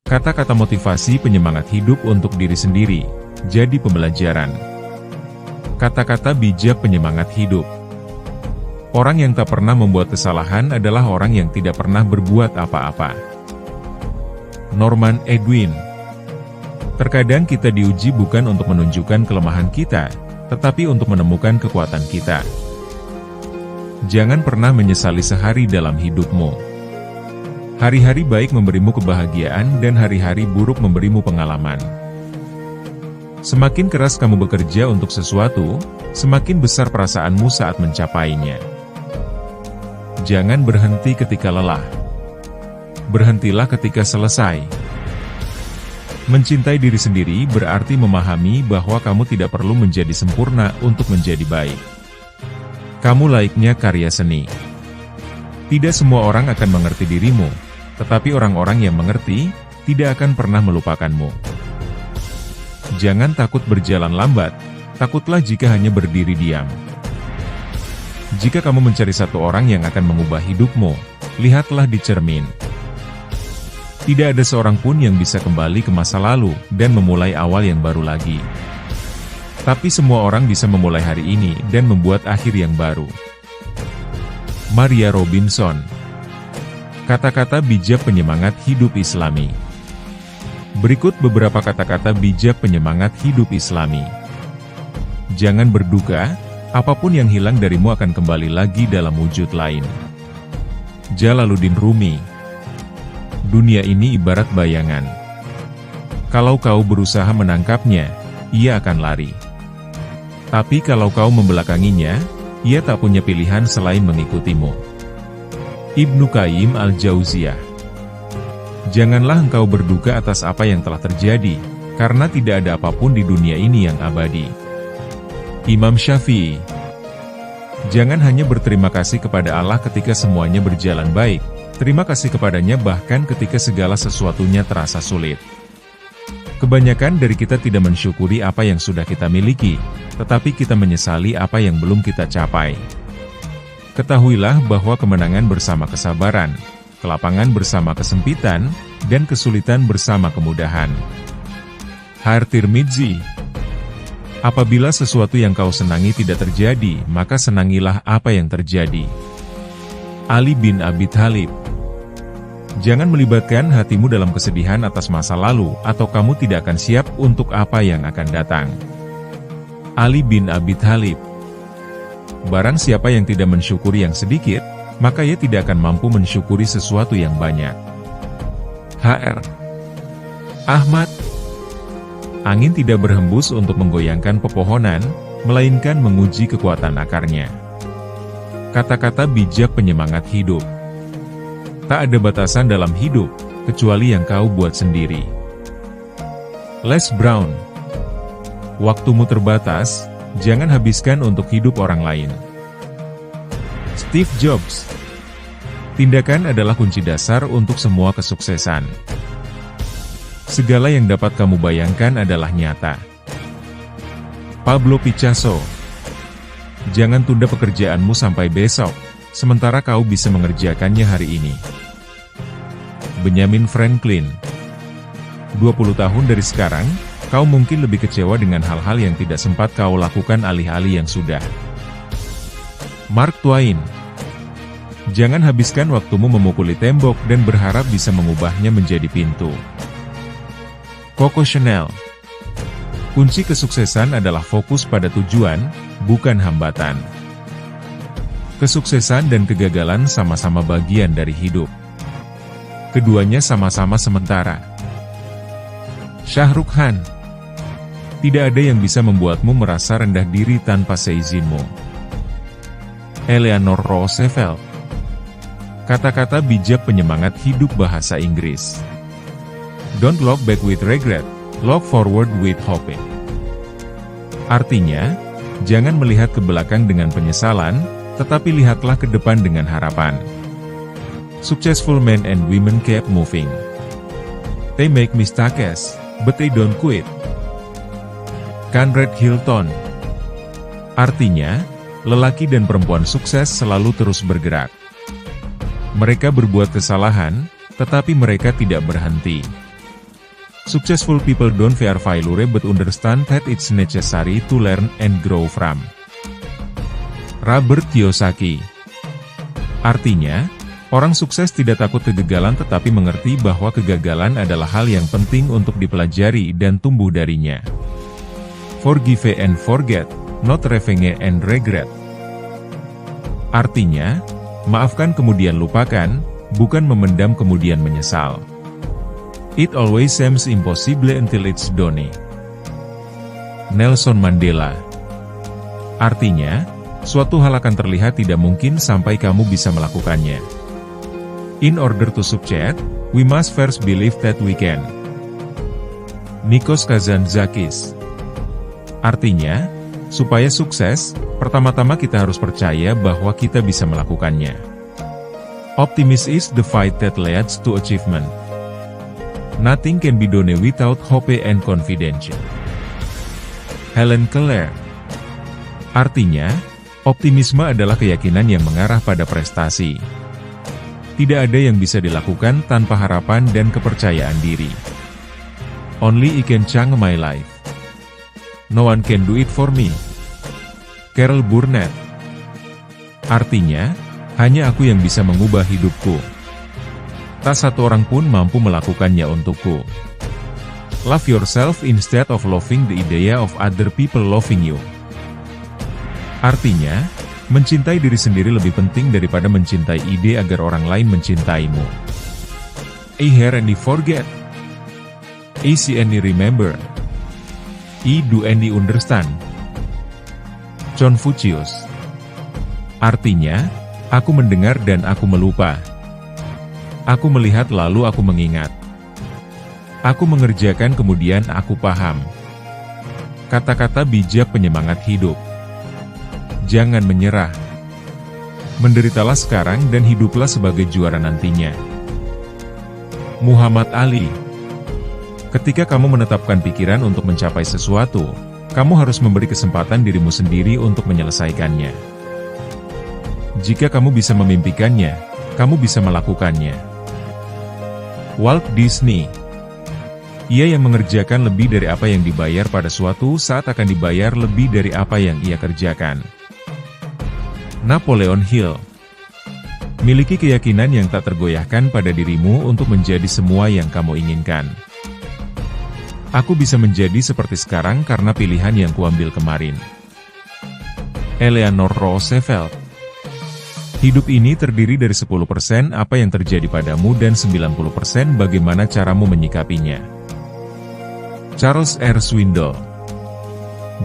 Kata-kata motivasi penyemangat hidup untuk diri sendiri, jadi pembelajaran. Kata-kata bijak penyemangat hidup. Orang yang tak pernah membuat kesalahan adalah orang yang tidak pernah berbuat apa-apa. Norman Edwin. Terkadang kita diuji bukan untuk menunjukkan kelemahan kita, tetapi untuk menemukan kekuatan kita. Jangan pernah menyesali sehari dalam hidupmu. Hari-hari baik memberimu kebahagiaan dan hari-hari buruk memberimu pengalaman. Semakin keras kamu bekerja untuk sesuatu, semakin besar perasaanmu saat mencapainya. Jangan berhenti ketika lelah. Berhentilah ketika selesai. Mencintai diri sendiri berarti memahami bahwa kamu tidak perlu menjadi sempurna untuk menjadi baik. Kamu laiknya karya seni. Tidak semua orang akan mengerti dirimu, tetapi orang-orang yang mengerti, tidak akan pernah melupakanmu. Jangan takut berjalan lambat, takutlah jika hanya berdiri diam. Jika kamu mencari satu orang yang akan mengubah hidupmu, lihatlah di cermin. Tidak ada seorang pun yang bisa kembali ke masa lalu, dan memulai awal yang baru lagi. Tapi semua orang bisa memulai hari ini, dan membuat akhir yang baru. Maria Robinson. Kata-kata bijak penyemangat hidup Islami. Berikut beberapa kata-kata bijak penyemangat hidup Islami. Jangan berduka, apapun yang hilang darimu akan kembali lagi dalam wujud lain. Jalaluddin Rumi. Dunia ini ibarat bayangan. Kalau kau berusaha menangkapnya, ia akan lari. Tapi kalau kau membelakanginya, ia tak punya pilihan selain mengikutimu. Ibnu Qayyim al-Jauziyah. Janganlah engkau berduka atas apa yang telah terjadi, karena tidak ada apapun di dunia ini yang abadi. Imam Syafi'i. Jangan hanya berterima kasih kepada Allah ketika semuanya berjalan baik, terima kasih kepadanya bahkan ketika segala sesuatunya terasa sulit. Kebanyakan dari kita tidak mensyukuri apa yang sudah kita miliki, tetapi kita menyesali apa yang belum kita capai. Ketahuilah bahwa kemenangan bersama kesabaran, kelapangan bersama kesempitan, dan kesulitan bersama kemudahan. Har-Tirmidzi. Apabila sesuatu yang kau senangi tidak terjadi, maka senangilah apa yang terjadi. Ali bin Abi Thalib. Jangan melibatkan hatimu dalam kesedihan atas masa lalu, atau kamu tidak akan siap untuk apa yang akan datang. Ali bin Abi Thalib. Barang siapa yang tidak mensyukuri yang sedikit, maka ia tidak akan mampu mensyukuri sesuatu yang banyak. H.R. Ahmad. Angin tidak berhembus untuk menggoyangkan pepohonan, melainkan menguji kekuatan akarnya. Kata-kata bijak penyemangat hidup. Tak ada batasan dalam hidup, kecuali yang kau buat sendiri. Les Brown. Waktumu terbatas, jangan habiskan untuk hidup orang lain. Steve Jobs. Tindakan adalah kunci dasar untuk semua kesuksesan. Segala yang dapat kamu bayangkan adalah nyata. Pablo Picasso. Jangan tunda pekerjaanmu sampai besok, sementara kau bisa mengerjakannya hari ini. Benjamin Franklin. 20 tahun dari sekarang, kau mungkin lebih kecewa dengan hal-hal yang tidak sempat kau lakukan alih-alih yang sudah. Mark Twain. Jangan habiskan waktumu memukuli tembok dan berharap bisa mengubahnya menjadi pintu. Coco Chanel. Kunci kesuksesan adalah fokus pada tujuan, bukan hambatan. Kesuksesan dan kegagalan sama-sama bagian dari hidup. Keduanya sama-sama sementara. Shah Rukh Khan. Tidak ada yang bisa membuatmu merasa rendah diri tanpa seizinmu. Eleanor Roosevelt. Kata-kata bijak penyemangat hidup bahasa Inggris. Don't look back with regret, look forward with hope. Artinya, jangan melihat ke belakang dengan penyesalan, tetapi lihatlah ke depan dengan harapan. Successful men and women keep moving. They make mistakes, but they don't quit. Conrad Hilton. Artinya, lelaki dan perempuan sukses selalu terus bergerak. Mereka berbuat kesalahan, tetapi mereka tidak berhenti. Successful people don't fear failure but understand that it's necessary to learn and grow from. Robert Kiyosaki. Artinya, orang sukses tidak takut kegagalan tetapi mengerti bahwa kegagalan adalah hal yang penting untuk dipelajari dan tumbuh darinya. Forgive and forget, not revenge and regret. Artinya, maafkan kemudian lupakan, bukan memendam kemudian menyesal. It always seems impossible until it's done. Nelson Mandela. Artinya, suatu hal akan terlihat tidak mungkin sampai kamu bisa melakukannya. In order to succeed, we must first believe that we can. Nikos Kazantzakis. Artinya, supaya sukses, pertama-tama kita harus percaya bahwa kita bisa melakukannya. Optimism is the fight that leads to achievement. Nothing can be done without hope and confidence. Helen Keller. Artinya, optimisme adalah keyakinan yang mengarah pada prestasi. Tidak ada yang bisa dilakukan tanpa harapan dan kepercayaan diri. Only I can change my life. No one can do it for me. Carol Burnett. Artinya, hanya aku yang bisa mengubah hidupku. Tak satu orang pun mampu melakukannya untukku. Love yourself instead of loving the idea of other people loving you. Artinya, mencintai diri sendiri lebih penting daripada mencintai ide agar orang lain mencintaimu. I hear and I forget. I see and I remember. I do and I understand. Confucius. Artinya, aku mendengar dan aku melupa. Aku melihat lalu aku mengingat. Aku mengerjakan kemudian aku paham. Kata-kata bijak penyemangat hidup. Jangan menyerah. Menderitalah sekarang dan hiduplah sebagai juara nantinya. Muhammad Ali. Ketika kamu menetapkan pikiran untuk mencapai sesuatu, kamu harus memberi kesempatan dirimu sendiri untuk menyelesaikannya. Jika kamu bisa memimpikannya, kamu bisa melakukannya. Walt Disney. Ia yang mengerjakan lebih dari apa yang dibayar pada suatu saat akan dibayar lebih dari apa yang ia kerjakan. Napoleon Hill. Miliki keyakinan yang tak tergoyahkan pada dirimu untuk menjadi semua yang kamu inginkan. Aku bisa menjadi seperti sekarang karena pilihan yang kuambil kemarin. Eleanor Roosevelt. Hidup ini terdiri dari 10% apa yang terjadi padamu dan 90% bagaimana caramu menyikapinya. Charles R. Swindoll.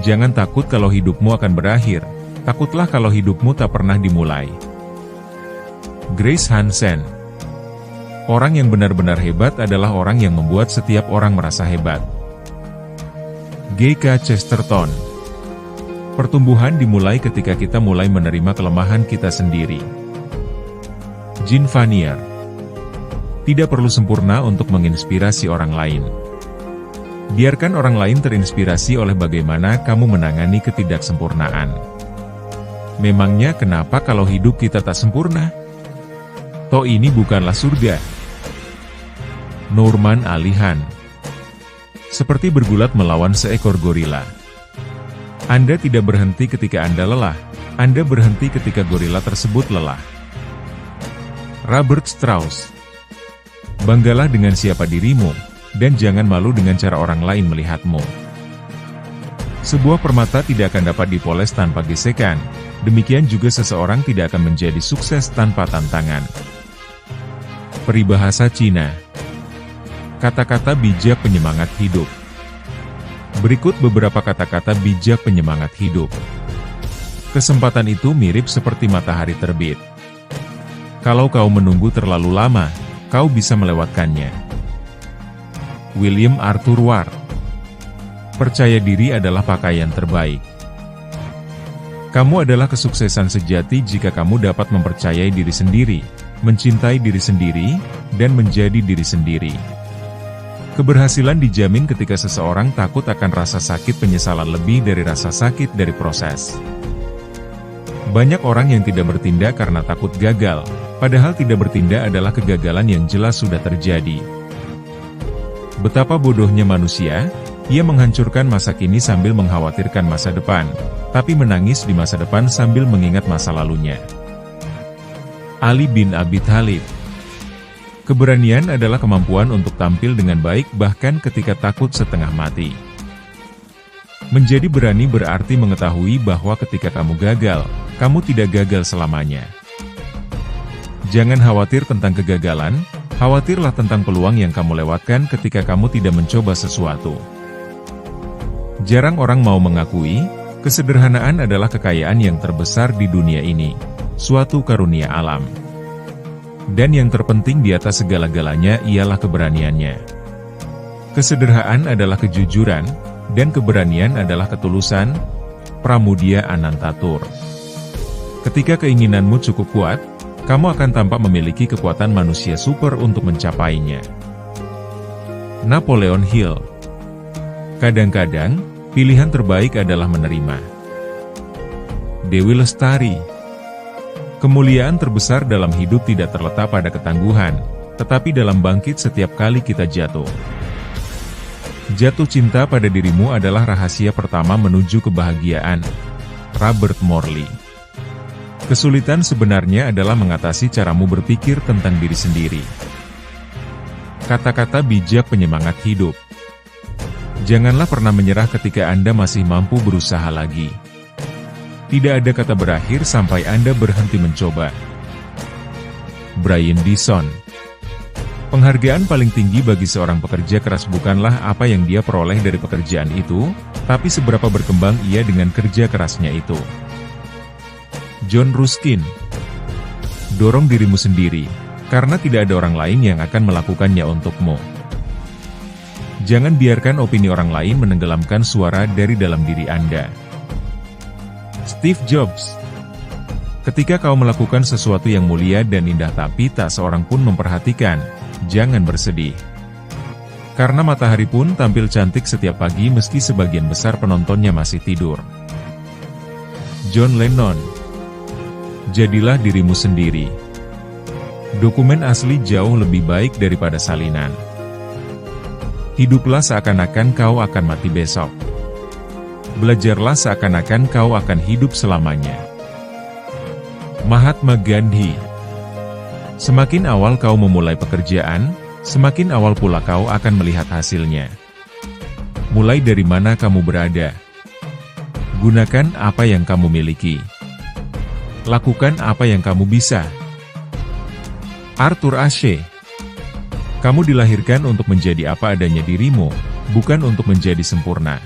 Jangan takut kalau hidupmu akan berakhir, takutlah kalau hidupmu tak pernah dimulai. Grace Hansen. Orang yang benar-benar hebat adalah orang yang membuat setiap orang merasa hebat. G.K. Chesterton. Pertumbuhan dimulai ketika kita mulai menerima kelemahan kita sendiri. Jean Vanier. Tidak perlu sempurna untuk menginspirasi orang lain. Biarkan orang lain terinspirasi oleh bagaimana kamu menangani ketidaksempurnaan. Memangnya kenapa kalau hidup kita tak sempurna? Toh ini bukanlah surga. Norman Alihan. Seperti bergulat melawan seekor gorila. Anda tidak berhenti ketika Anda lelah, Anda berhenti ketika gorila tersebut lelah. Robert Strauss. Banggalah dengan siapa dirimu, dan jangan malu dengan cara orang lain melihatmu. Sebuah permata tidak akan dapat dipoles tanpa gesekan, demikian juga seseorang tidak akan menjadi sukses tanpa tantangan. Peribahasa Cina. Kata-kata bijak penyemangat hidup. Berikut beberapa kata-kata bijak penyemangat hidup. Kesempatan itu mirip seperti matahari terbit. Kalau kau menunggu terlalu lama, kau bisa melewatkannya. William Arthur Ward. Percaya diri adalah pakaian terbaik. Kamu adalah kesuksesan sejati jika kamu dapat mempercayai diri sendiri, mencintai diri sendiri, dan menjadi diri sendiri. Keberhasilan dijamin ketika seseorang takut akan rasa sakit penyesalan lebih dari rasa sakit dari proses. Banyak orang yang tidak bertindak karena takut gagal, padahal tidak bertindak adalah kegagalan yang jelas sudah terjadi. Betapa bodohnya manusia, ia menghancurkan masa kini sambil mengkhawatirkan masa depan, tapi menangis di masa depan sambil mengingat masa lalunya. Ali bin Abi Thalib. Keberanian adalah kemampuan untuk tampil dengan baik bahkan ketika takut setengah mati. Menjadi berani berarti mengetahui bahwa ketika kamu gagal, kamu tidak gagal selamanya. Jangan khawatir tentang kegagalan, khawatirlah tentang peluang yang kamu lewatkan ketika kamu tidak mencoba sesuatu. Jarang orang mau mengakui, kesederhanaan adalah kekayaan yang terbesar di dunia ini, suatu karunia alam. Dan yang terpenting di atas segala-galanya ialah keberaniannya. Kesederhanaan adalah kejujuran, dan keberanian adalah ketulusan. Pramudia Anantatur. Ketika keinginanmu cukup kuat, kamu akan tampak memiliki kekuatan manusia super untuk mencapainya. Napoleon Hill. Kadang-kadang, pilihan terbaik adalah menerima. Dewi Lestari. Kemuliaan terbesar dalam hidup tidak terletak pada ketangguhan, tetapi dalam bangkit setiap kali kita jatuh. Jatuh cinta pada dirimu adalah rahasia pertama menuju kebahagiaan. Robert Morley. Kesulitan sebenarnya adalah mengatasi caramu berpikir tentang diri sendiri. Kata-kata bijak penyemangat hidup. Janganlah pernah menyerah ketika Anda masih mampu berusaha lagi. Tidak ada kata berakhir sampai Anda berhenti mencoba. Brian Dyson. Penghargaan paling tinggi bagi seorang pekerja keras bukanlah apa yang dia peroleh dari pekerjaan itu, tapi seberapa berkembang ia dengan kerja kerasnya itu. John Ruskin. Dorong dirimu sendiri, karena tidak ada orang lain yang akan melakukannya untukmu. Jangan biarkan opini orang lain menenggelamkan suara dari dalam diri Anda. Steve Jobs. Ketika kau melakukan sesuatu yang mulia dan indah tapi tak seorang pun memperhatikan, jangan bersedih. Karena matahari pun tampil cantik setiap pagi meski sebagian besar penontonnya masih tidur. John Lennon. Jadilah dirimu sendiri. Dokumen asli jauh lebih baik daripada salinan. Hiduplah seakan-akan kau akan mati besok. Belajarlah seakan-akan kau akan hidup selamanya. Mahatma Gandhi. Semakin awal kau memulai pekerjaan, semakin awal pula kau akan melihat hasilnya. Mulai dari mana kamu berada. Gunakan apa yang kamu miliki. Lakukan apa yang kamu bisa. Arthur Ashe. Kamu dilahirkan untuk menjadi apa adanya dirimu, bukan untuk menjadi sempurna.